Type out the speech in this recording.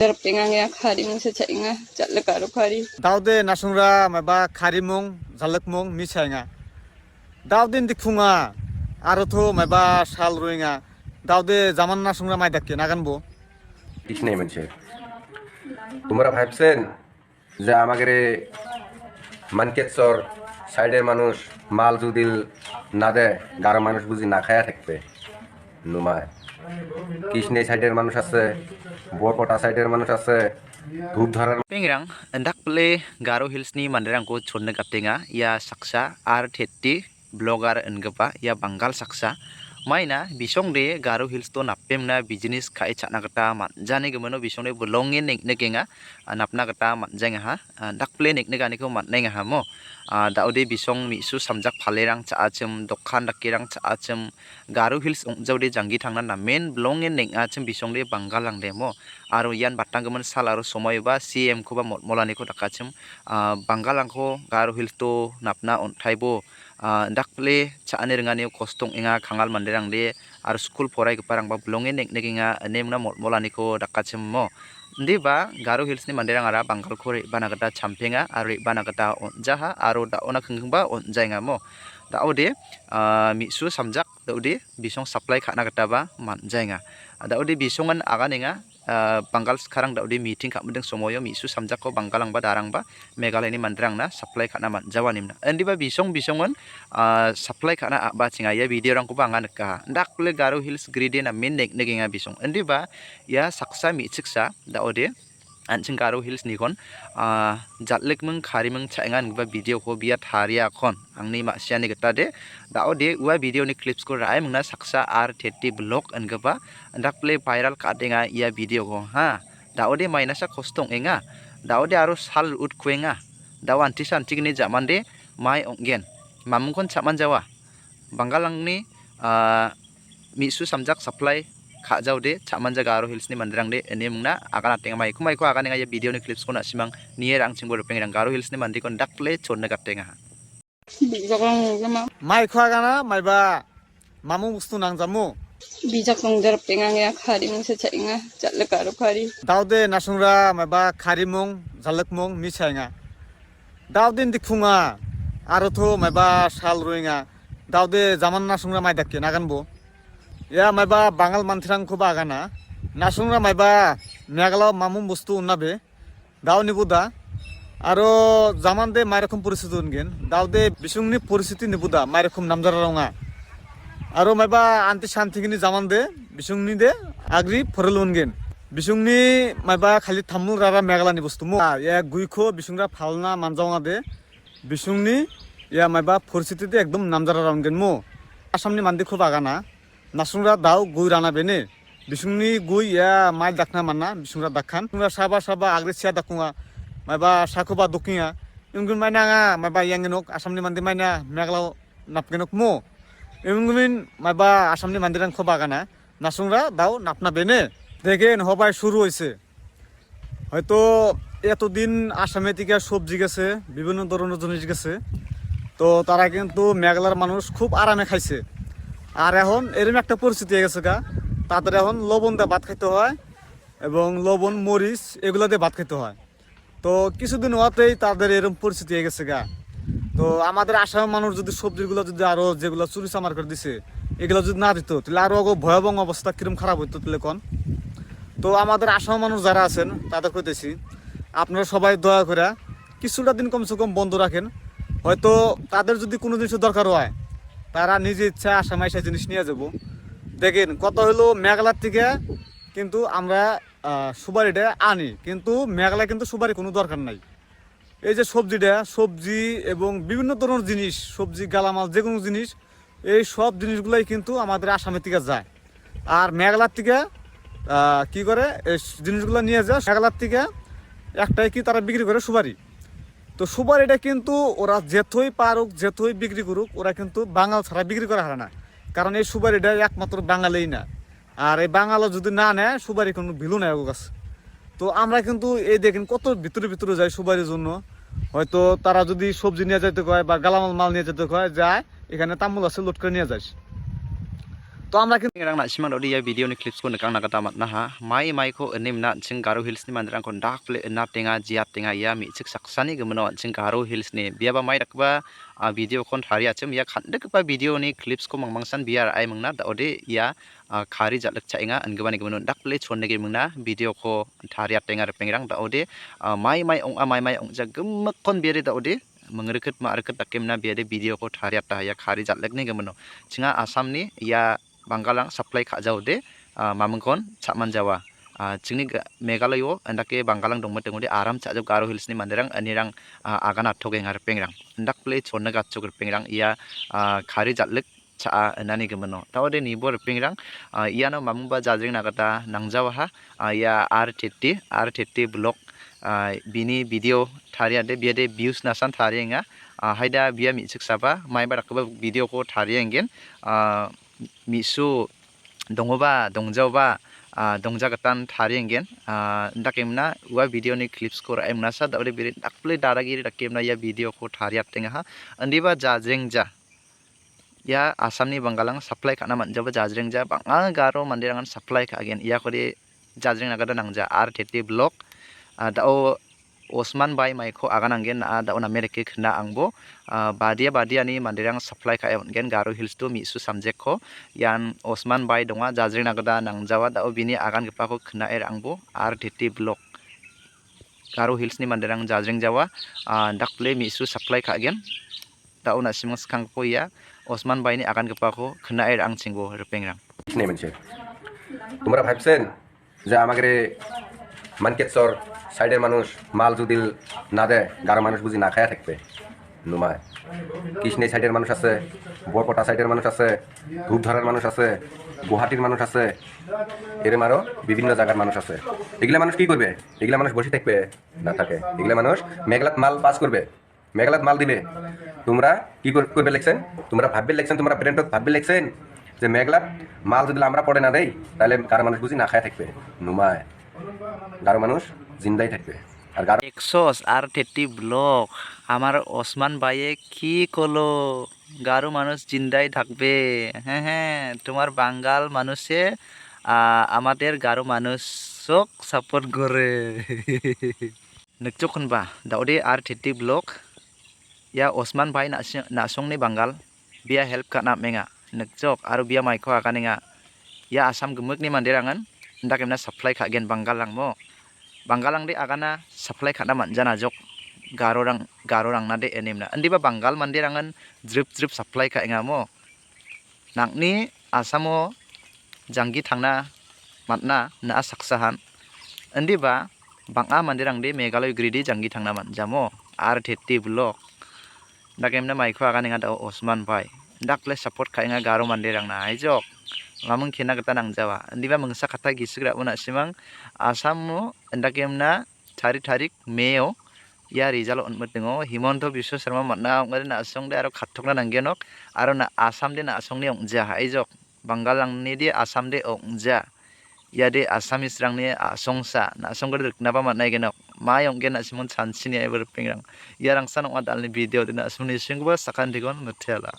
Pengang karimung secainga jatle karo kari. Daude nasungra maba karimung jalakmung misainga. Daudin dikfunga arotho maba sal ruinga. Daude zaman nasungra maidakke naganbo. কিছু নেই মানুষের। তোমরা ভাবছেন যে আমাদের মানকেশ্বর সাইডের মানুষ মাল যদি না দেয় গারো মানুষ বুঝি না খায়া থাকবে নুমায় কৃষ্ণে সাইডের মানুষ আছে বরকটা সাইডের মানুষ আছে ধূপধারার Pengrang hendak play Garo Hills ni mandirang ko chonne kaptenga ya saksa ar thetti blogger engapa ya Bangal saksa maina bisong de Garo Hills to napemna business khai chana kata manjane gemono bisong de bolongin nekne kenga napna kata manjanga ha dak play nekne gani ko matnenga ha mo daude bisong misu samjak phalerang cha achem dokhan dakirang cha achem Garo Hills ongjaude jangi thangna na main bolongin nek achem bisong de Bangal lang de mo aro yan batang gemen sal aro somoy ba CM ko ba molani ko dakachem Bangal lang ko Garo Hills to napna onthaibo dakle chaane rengani kostong inga khangal mandirang de ar school porai parang ba blonge nek nekinga nemna molani ko dakachem mo ndi ba Garo Hills ni mandirang ara Bangal ko re banagata champenga ari banagata onjaha aro da ona khengba onjainga mo daude misu samjak daude bisong supply khana kata ba manjainga daude bisongan aganenga Bangal sekarang daude meeting kak mendeng somoyo misu samjak ko Bangalang ba darang ba Meghalaya ni mandrang na supply kana man Jawa nimna endi ba bisongan supply kana ba cinga ya video rang ko bangan ka ndak le Garo Hills grade na min nek neginga bisong endi ba ya saksa mi siksa daude ancing Garo Hills ni kon jatlek mung khari mung chaingan ba video ko biya tharia kon angni ma siani gata de daude ua video ni clips ko rai mungna saksa ar 30 blog angaba ndak play viral ka denga ia video ko ha daude mainasa kostong enga daude aro sal ut kwenga dawan tisan tigni jamande mai onggen mamung kon chaman jawa Bangalang ni misu samjak supply kha jaude chamanja Garo Hills ni mandrang de ene mungna agana tenga mai ko agana ya video ni clips ko na simang nier ang chingbor pengrang Garo Hills ni mandi kon dakle chonne kaptenga Bijakong nama Mai khwagana maiba mamung bustu nangjamu. bijakong pengang karimung secainga jatle karo kari. Daude nasungra maba karimung jalakmung misainga. Daudin dikfunga arotho maba sal ruinga. Daude zaman nasungra maidakke naganbo. Ya maiba Bangal manthirang ko bagana nasungra maiba megalo mamum bustu unnabe daw nibuda aro zaman de mairokom poriস্থিতি ungen daude bisungni poriস্থিতি nibuda mairokom namjara ronga aro maiba anti shantigini zaman de bisungni de agri forel ungen bisungni maiba khali thamul rara megala ni bustu mo ya guikho bisungra phalna manjawnga de bisungni ya maiba poriস্থিতি de ekdom namjara rongen mo asamni mandi ko bagana nasungra daw gui rana bene bisungni gui ya mai dakna manna bisungra dakhan sungra saba agre sia dakunga maiba sakoba dokinga yungun maina nga maiba yangenok asamni mandi maina meglaw napgenok mo yungun maiba asamni mandirang khobagana nasungra daw napna bene দেখেন হবাই শুরু হয়েছে হয়তো এতদিন আসামে থেকে সবজি গেছে বিভিন্ন ধরনের জিনিস গেছে তো তারা কিন্তু মেঘালয়ের মানুষ খুব আরামে খাইছে আর এখন এরকম একটা পরিস্থিতি হয়ে গেছে গা তাদের এখন লবণ দিয়ে ভাত খাইতে হয় এবং লবণ মরিচ এগুলো দিয়ে ভাত খাইতে হয় তো কিছুদিন হওয়াতেই তাদের এরকম পরিস্থিতি হয়ে গেছে গা তো আমাদের আসামের মানুষ যদি সবজিগুলো যদি আরো যেগুলো চুরি চামার করে দিছে এগুলো যদি না দিত তাহলে আরো ভয়াবহ অবস্থা কিরম খারাপ হইতো তাহলে কোন তো আমাদের আসামের মানুষ যারা আছেন তাদের কইতেছি আপনারা সবাই দয়া করে কিছুটা দিন কমসে কম বন্ধ রাখেন হয়তো তাদের যদি কোনো জিনিসের দরকার হয় তারা নিজে ইচ্ছা আসামে এসে জিনিস নিয়ে যাব দেখেন কত হলো মেঘালয় থেকে কিন্তু আমরা সুপারিটা আনি কিন্তু মেঘালয় কিন্তু সুপারি কোনো দরকার নাই এই যে সবজি এবং বিভিন্ন ধরনের জিনিস সবজি গালামাল যে কোনো জিনিস এই সব জিনিসগুলাই কিন্তু আমাদের আসামের থেকে যায় আর মেঘালয় থেকে কি করে এই জিনিসগুলো নিয়ে যায় মেঘালয় থেকে একটাই কি তারা বিক্রি করে সুপারি তো সুপারিটা কিন্তু ওরা যেথই পারুক যেথই বিক্রি করুক ওরা কিন্তু বাঙাল ছাড়া বিক্রি করা হয় না কারণ এই সুপারিটা একমাত্র বাঙালিই না আর এই বাঙালও যদি না নেয় সুপারি কোনো ভ্যালু নেই ওর কাছে তো আমরা কিন্তু এই দেখেন কত ভিতরে যাই সুপারির জন্য হয়তো তারা যদি সবজি নিয়ে যেতে কয় বা গালামাল মাল নিয়ে যেতে কয় যায় এখানে তামুল আছে লোড করে নিয়ে যাস তো আমরা কিন্তু Ngerang nak simang dodi ya video ni clips ko nekang nakata mat naha mai ko enim na ching Garo Hills ni mandirang ko dak ple na tenga jiat tenga ya mi chik saksani gemono ching Garo Hills ni biya ba mai dakba video kon thari achim ya khandek ba video ni clips ko mangmangsan biar ai mangna da ode ya khari jatlek chainga anggebani gemono dak ple chonne ge mangna video ko thari tenga repengrang da ode mai ong ja gemak kon biare da ode mengereket ma areket takemna biade video ko thari ta ya khari jatlek ni gemono chinga asam ni ya Banggalang supply kha jaude mamangkon chapman jawa chingni Meghalaya andake Banggalang dongma tengode aram cha jau Garo Hills ni mandirang anirang agana thogeng har pengrang ndak play chonna ga chok pengrang ia khari jatlek cha anani gemono tawde ni bor pengrang iano mamungba jajring nagata nangjawa ha ia R30 block bini video tharia de biade views nasan tharienga haida bia mi siksaba mai barakba video ko thariengen misu dongoba dongjaoba dongjagatan thariengen ndakemna wa video ni clips ko raimna sa dawre biri dakple daragiri dakemna ya video ko thariat tenga ha andiba jajrengja ya asamni Banggalang supply kana manjaba jajrengja banga Garo mandirangan supply ka again ya kore jajreng nagada nangja R30 block dao Osman Bai maiko agananggen da on America khna angbo badia ni mandirang supply ka gen Garo Hills to misu subject ko yan Osman Bai donga jajring nagada nangjawa da bini agan gepa ko khna angbo R30 block Garo Hills ni mandirang jajring jawa dakple misu supply ka gen da ona simang skang po ya Osman Bai ni agan gepa ko khna ang chingbo repengrang নেই মানছে তোমরা ভাবছেন যে আমাদের মানকেশ্বর সাইডের মানুষ মাল যদি না দেয় গারো মানুষ বুঝি না খায়া থাকবে নুমায় কৃষ্ণে সাইডের মানুষ আছে বরপটা সাইডের মানুষ আছে ধূপধারার মানুষ আছে গুয়াহাটির মানুষ আছে এরম আরও বিভিন্ন জায়গার মানুষ আছে এগুলা মানুষ কি করবে এগুলা মানুষ বসে থাকবে না থাকে এগুলা মানুষ মেঘালয় মাল পাস করবে মেঘালয় মাল দিবে তোমরা কি করবে লেখছেন তোমরা ভাববে লেখছেন তোমরা ব্রেনটক ভাববে লেখছেন যে মেঘলা মাল যদি আমরা পড়ে না দেই তাহলে গারো মানুষ বুঝি না খায় থাকবে নুমায় গারো মানুষ জিন্দাই থাকবে আর গারো Exos R30 block আমার ওসমান বাইয়ে কি কলো গারো মানুষ জিন্দাই থাকবে হ্যাঁ তোমার বাঙ্গাল মানুষে আমাদের গারো মানুষক সাপোর্ট করে নকচখন বা দাউদে R30 block ya Osman Bai nasongni Banggal biya help kana menga nekjok aru biya maiko akaninga ya asam gemuk ni mandirangan ndakemna supply kha gen Banggalang mo Banggalang de agana supply khana manjana jok Garo rang na de enimna andiba Banggal mandirangan drip supply kha enga mo nakni asamo janggi thangna matna na saksahan andiba banga mandirang de Meghalaya gridi janggi thangna manjamo R30 block ndakemna maiko akaninga da Osman Bai dakle support khainga Garo mandirang na aijok lamung khina gata nangjawa andiba mungsa kata gisigra una simang asammo ndakemna tarik meo ya result onmetingo Himonto Biswa Sharma matna ngari na asongde aro khathokna nanggenok aro na asam de na asongni ongja aijok Banggalang ni de asam de ongja ya de asamis rang ni asongsa na asongre riknaba matnai genok mai onggen na simon chansini eber pingrang ya rangsan ong adalni video de na asumni singba sakan digon nutela